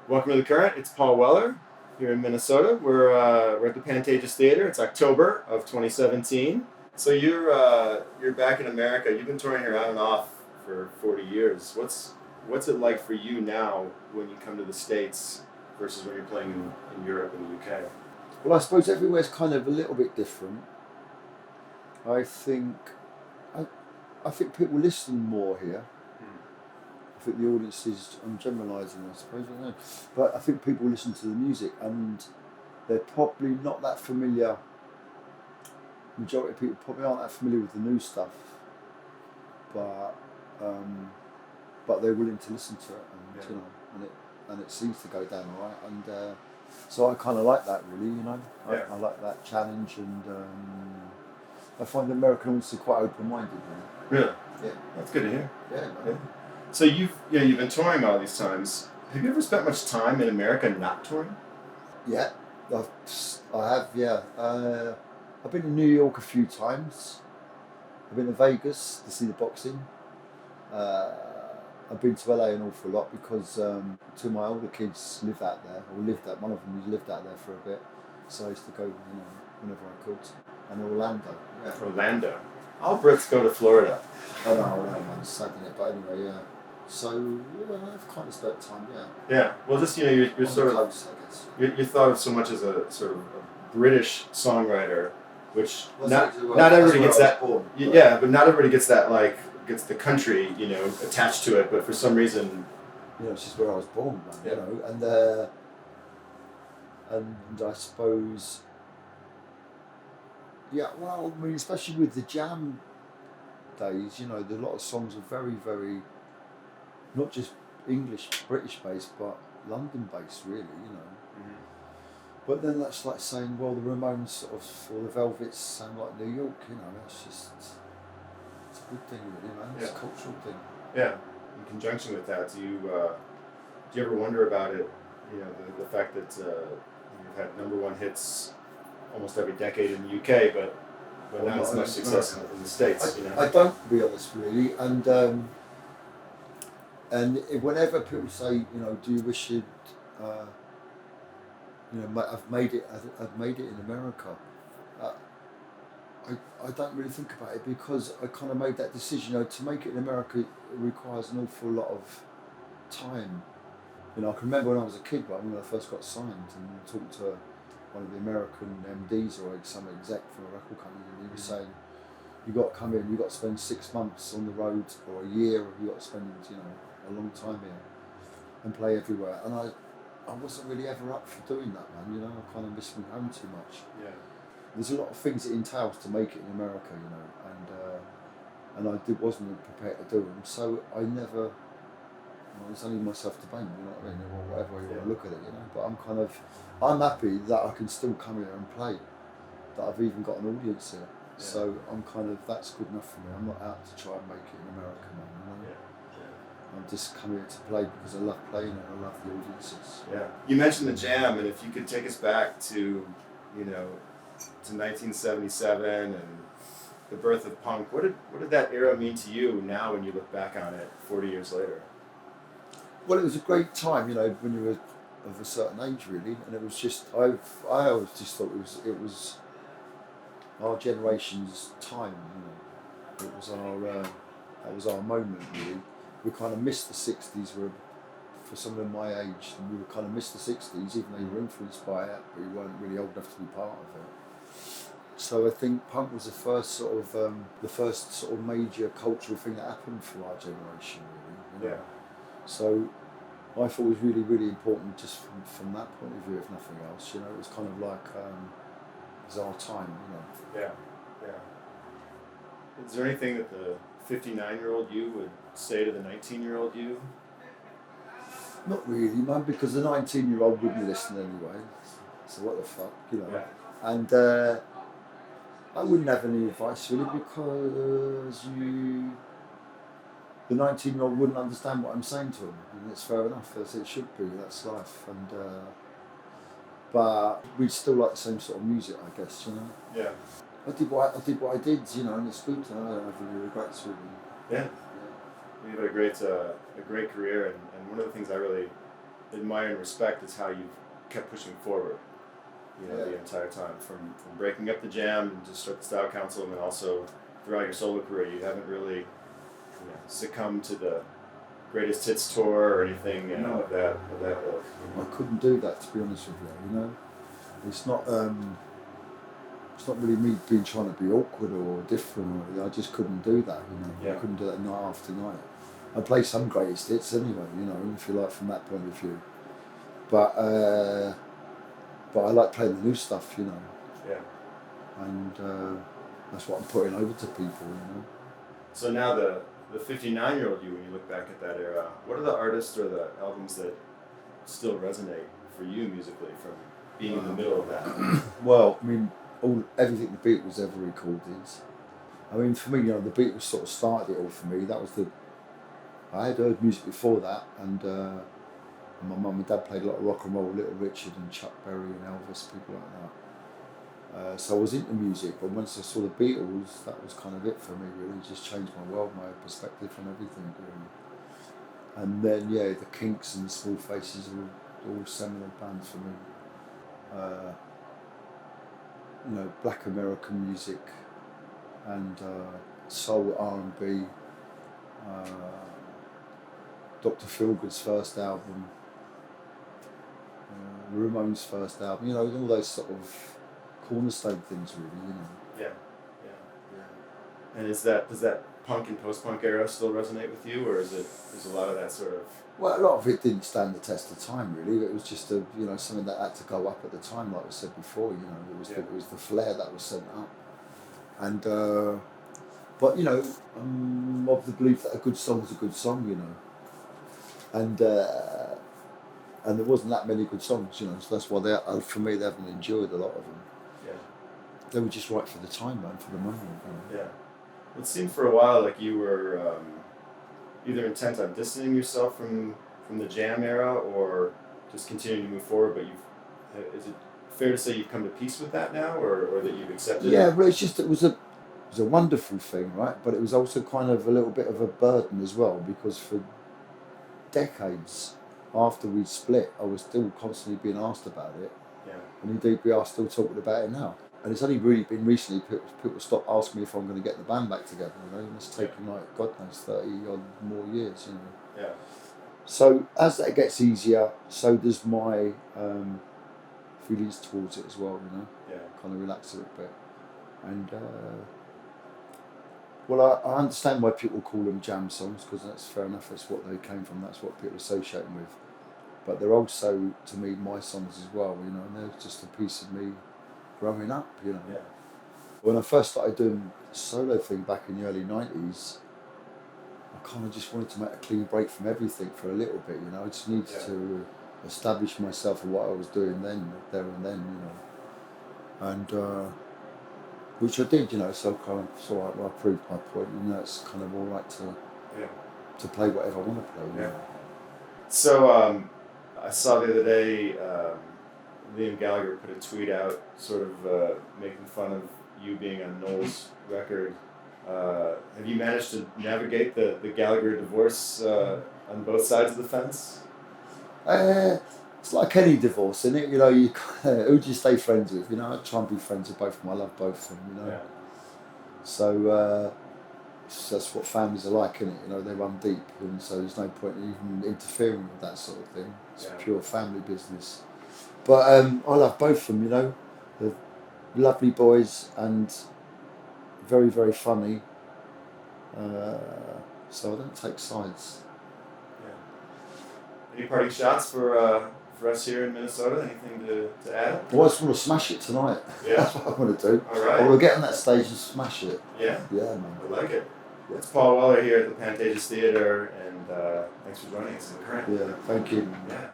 Welcome to The Current. It's Paul Weller here in Minnesota. We're at the Pantages Theatre. It's October of 2017. So you're back in America. You've been touring here on and off for 40 years. What's it like for you now when you come to the States versus when you're playing in Europe and the UK? Well, I suppose everywhere's kind of a little bit different. I think people listen more here. I think the audience is, I'm generalising I suppose, I don't know. But I think people listen to the music and they're probably not that familiar, majority of people probably aren't that familiar with the new stuff, but they're willing to listen to it and it seems to go down all right, and so I kind of like that really, I like that challenge, and I find the American audience are quite open-minded. Really? Yeah. That's good to hear. Yeah. So you've been touring all these times. Have you ever spent much time in America not touring? Yeah, I have. Yeah, I've been to New York a few times. I've been to Vegas to see the boxing. I've been to LA an awful lot because two of my older kids lived out there, one of them lived out there for a bit, so I used to go, whenever I could. And Orlando. Yeah. Orlando. All Brits go to Florida. I know, man, it's sad, isn't it? But anyway, yeah. So I've kind of spent time, yeah. Yeah. Well, just you're sort close, I guess. You're thought of so much as a sort of a British songwriter, which not everybody gets that. But not everybody gets that gets the country attached to it. But for some reason, it's just where I was born, man. And I suppose. Yeah, well, I mean, especially with the jam days, a lot of songs are very, very, not just English, British based, but London based, really, Mm-hmm. But then that's like saying, well, the Ramones or the Velvets sound like New York, it's a good thing, really, man. It's a cultural thing. Yeah. In conjunction with that, do you ever wonder about it? The fact that you've had #1 hits almost every decade in the UK, but not as much success in the States. I don't, to be honest, really, and whenever people say, do you wish you'd, I've made it in America, I don't really think about it because I kind of made that decision. To make it in America, it requires an awful lot of time. I can remember when I was a kid, when I first got signed and talked to one of the American MDs or some exec from a record company, and he was saying, you got to come in, you got to spend 6 months on the road, or a year, or you got to spend a long time here and play everywhere. And I wasn't really ever up for doing that, man. I kind of miss my home too much. Yeah. There's a lot of things it entails to make it in America, and I wasn't prepared to do them, so I never. It's only myself to blame, or whatever way you want to look at it, But I'm happy that I can still come here and play, that I've even got an audience here. Yeah. So that's good enough for me. I'm not out to try and make it in America, man. I'm just coming here to play because I love playing and I love the audiences. Yeah. You mentioned the jam, and if you could take us back to 1977 and the birth of punk, what did that era mean to you now when you look back on it 40 years later? Well, it was a great time, when you were of a certain age, really, and it was just I always just thought it was our generation's time, It was that was our moment, really. We kind of missed the '60s. For someone my age, and we kind of missed the '60s, even though you were influenced by it, but you weren't really old enough to be part of it. So I think punk was the first sort of major cultural thing that happened for our generation, really. Yeah. So I thought it was really, really important just from that point of view, if nothing else. It was kind of like it was our time, Yeah. Is there anything that the 59-year-old you would say to the 19-year-old you? Not really, man, because the 19-year-old wouldn't listen anyway. So what the fuck, Yeah. And I wouldn't have any advice really because the 19-year-old wouldn't understand what I'm saying to him, and it's fair enough, as it should be. That's life, and but we'd still like the same sort of music, I guess. Yeah. I did what I did, and it's good. I don't have any regrets really. Yeah. You've had a great career, and one of the things I really admire and respect is how you've kept pushing forward. Yeah. The entire time, from breaking up the Jam to start the Style Council, and then also throughout your solo career, you haven't really succumbed to the greatest hits tour or anything of that ilk. I couldn't do that, to be honest with you. It's not really me being trying to be awkward or different. I just couldn't do that. Yeah. I couldn't do that night after night. I play some greatest hits anyway. If you like, from that point of view. But I like playing the new stuff. Yeah. And that's what I'm putting over to people. So now the 59-year-old you, when you look back at that era, what are the artists or the albums that still resonate for you musically from being in the middle of that? Well, everything the Beatles ever recorded. For me, the Beatles sort of started it all for me. That was I had heard music before that, and my mum and dad played a lot of rock and roll, Little Richard and Chuck Berry and Elvis, people like that. So I was into music, but once I saw the Beatles, that was kind of it for me, really. It just changed my world, my perspective on everything, really. And then, the Kinks and the Small Faces are all seminal bands for me. Black American music and soul, R&B, Dr. Feelgood's first album, Ramones' first album, all those sort of cornerstone things, really. Yeah. And does that punk and post-punk era still resonate with you, or is a lot of that sort of? Well, a lot of it didn't stand the test of time, really. It was just something that had to go up at the time, like I said before. It was the flair that was sent up, and but I'm of the belief that a good song's a good song, and there wasn't that many good songs, so that's why for me they haven't endured a lot of them. Yeah. They were just right for the time, man, for the moment. Yeah. It seemed for a while like you were either intent on distancing yourself from the Jam era or just continuing to move forward, but is it fair to say you've come to peace with that now, or that you've accepted Yeah, it? well, it was a wonderful thing, right? But it was also kind of a little bit of a burden as well, because for decades after we'd split, I was still constantly being asked about it. Yeah. And indeed we are still talking about it now. And it's only really been recently people stop asking me if I'm going to get the band back together, and it's taken God knows 30 odd more years, Yeah. So as that gets easier, so does my feelings towards it as well, Yeah. Kind of relax a little bit. And well, I understand why people call them jam songs, because that's fair enough, that's what they came from, that's what people associate them with. But they're also, to me, my songs as well, and they're just a piece of me growing up, Yeah. When I first started doing the solo thing back in the early 90s, I kind of just wanted to make a clean break from everything for a little bit, I just needed to establish myself in what I was doing there and then, and which I did, so I proved my point, it's kind of all right to play whatever I want to play. Yeah. So I saw the other day Liam Gallagher put a tweet out, sort of making fun of you being on Noel's record. Have you managed to navigate the Gallagher divorce on both sides of the fence? It's like any divorce, isn't it? Who do you stay friends with? I try and be friends with both of them. I love both of them, Yeah. So that's what families are like, isn't it? They run deep, and so there's no point in even interfering with that sort of thing. It's pure family business. But I love both of them, They're lovely boys and very, very funny. So I don't take sides. Yeah. Any parting shots for us here in Minnesota? Anything to add? Well, I just want to smash it tonight. Yeah. That's what I want to do. All right. I want to get on that stage and smash it. Yeah. Yeah, man. I like it. It's Paul Weller here at the Pantages Theatre, and thanks for joining us in the current. Yeah, thank you. Yeah.